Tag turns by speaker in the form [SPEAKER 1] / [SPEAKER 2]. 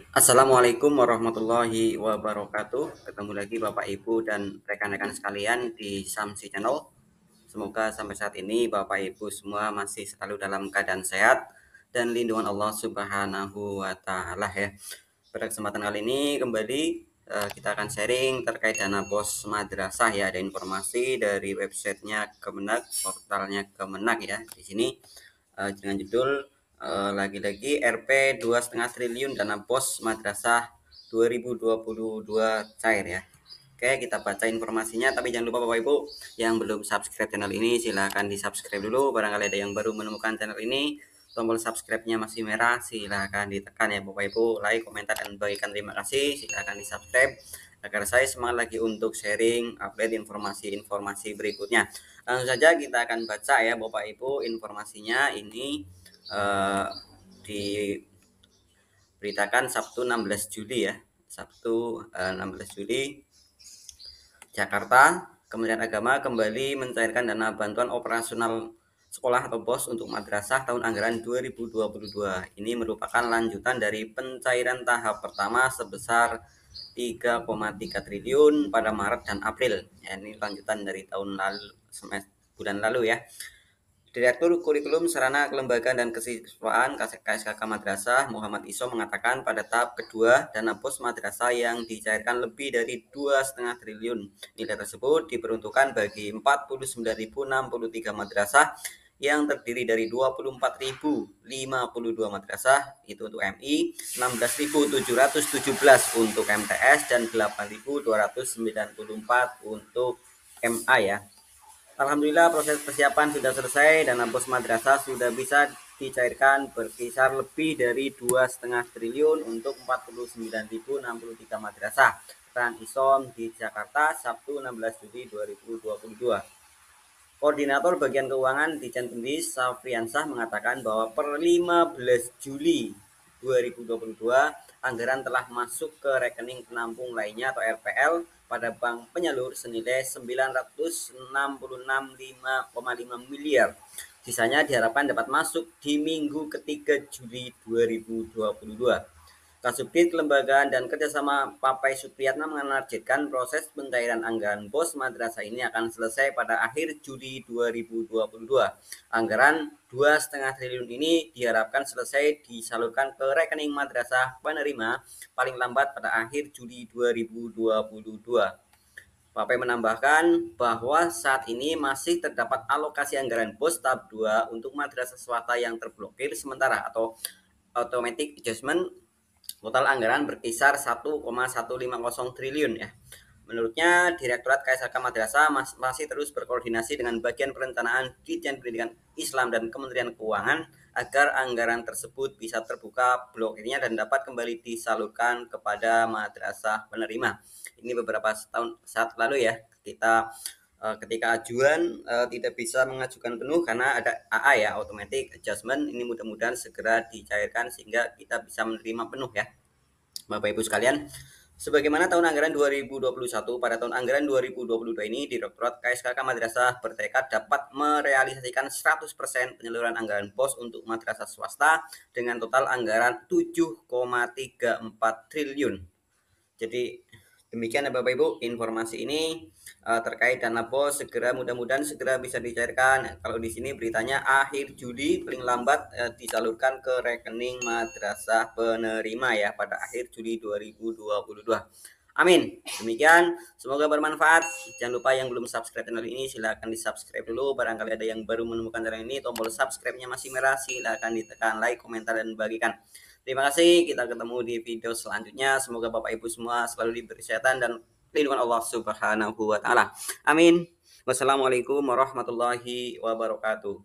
[SPEAKER 1] Assalamualaikum warahmatullahi wabarakatuh. Ketemu lagi Bapak Ibu dan rekan-rekan sekalian di Samsi Channel. Semoga sampai saat ini Bapak Ibu semua masih selalu dalam keadaan sehat dan lindungan Allah Subhanahu wa taala ya. Pada kesempatan kali ini kembali kita akan sharing terkait dana bos madrasah ya. Ada informasi dari websitenya Kemenak, portalnya Kemenak ya. Di sini dengan judul lagi-lagi RP 2,5 triliun dana bos madrasah 2022 cair ya. Oke, kita baca informasinya, tapi jangan lupa Bapak Ibu yang belum subscribe channel ini silahkan di subscribe dulu. Barangkali ada yang baru menemukan channel ini, tombol subscribe-nya masih merah, silahkan ditekan ya Bapak Ibu. Like, komentar, dan bagikan terima kasih, silahkan di subscribe agar saya semangat lagi untuk sharing update informasi-informasi berikutnya. Langsung saja kita akan baca ya Bapak Ibu informasinya. Ini diberitakan Sabtu 16 Juli ya. Sabtu 16 Juli Jakarta, Kementerian Agama kembali mencairkan dana bantuan operasional sekolah atau BOS untuk madrasah tahun anggaran 2022. Ini merupakan lanjutan dari pencairan tahap pertama sebesar 3,3 triliun pada Maret dan April. Ya, ini lanjutan dari tahun lalu, bulan lalu ya. Direktur Kurikulum Sarana Kelembagaan dan Kesiswaan KSKK Madrasah Muhammad Iso mengatakan pada tahap kedua dana bos madrasah yang dicairkan lebih dari 2,5 triliun. Nilai tersebut diperuntukkan bagi 49.063 madrasah yang terdiri dari 24.052 madrasah itu untuk MI, 16.717 untuk MTS dan 8.294 untuk MA ya. Alhamdulillah proses persiapan sudah selesai dan bos madrasah sudah bisa dicairkan berkisar lebih dari 2,5 triliun untuk 49.063 madrasah. Keterangan Isom di Jakarta Sabtu 16 Juli 2022. Koordinator Bagian Keuangan Ditjen Pendis Safriansah mengatakan bahwa per 15 Juli 2022 anggaran telah masuk ke rekening penampung lainnya atau RPL pada bank penyalur senilai 966,5 miliar. Sisanya diharapkan dapat masuk di minggu ketiga Juli 2022. Kasubdit Kelembagaan dan Kerjasama Papai Supriyatna menargetkan proses pencairan anggaran BOS madrasah ini akan selesai pada akhir Juli 2022. Anggaran 2,5 triliun ini diharapkan selesai disalurkan ke rekening madrasah penerima paling lambat pada akhir Juli 2022. Papai menambahkan bahwa saat ini masih terdapat alokasi anggaran BOS tahap 2 untuk madrasah swasta yang terblokir sementara atau automatic adjustment. Total anggaran berkisar 1,150 triliun ya. Menurutnya, Direktorat KSKK Madrasah masih terus berkoordinasi dengan bagian perencanaan Ditjen Pendidikan Islam dan Kementerian Keuangan agar anggaran tersebut bisa terbuka blokirnya dan dapat kembali disalurkan kepada madrasah penerima. Ini beberapa saat lalu ya, kita ketika ajuan tidak bisa mengajukan penuh karena ada AA ya, automatic adjustment. Ini mudah-mudahan segera dicairkan sehingga kita bisa menerima penuh ya Bapak Ibu sekalian. Sebagaimana tahun anggaran 2021, pada tahun anggaran 2022 ini Direktorat KSKK Madrasah bertekad dapat merealisasikan 100% penyaluran anggaran BOS untuk madrasah swasta dengan total anggaran 7,34 triliun. Jadi demikian ya Bapak Ibu informasi ini terkait dana BOS segera mudah-mudahan segera bisa dicairkan. Kalau di sini beritanya akhir Juli paling lambat disalurkan ke rekening madrasah penerima ya pada akhir Juli 2022. Amin. Demikian, semoga bermanfaat. Jangan lupa yang belum subscribe channel ini silahkan di subscribe dulu. Barangkali ada yang baru menemukan channel ini, tombol subscribe-nya masih merah, silahkan ditekan like, komentar, dan bagikan. Terima kasih, kita ketemu di video selanjutnya. Semoga Bapak Ibu semua selalu diberi kesehatan dan lindungan Allah Subhanahu wa taala. Amin. Wassalamualaikum warahmatullahi wabarakatuh.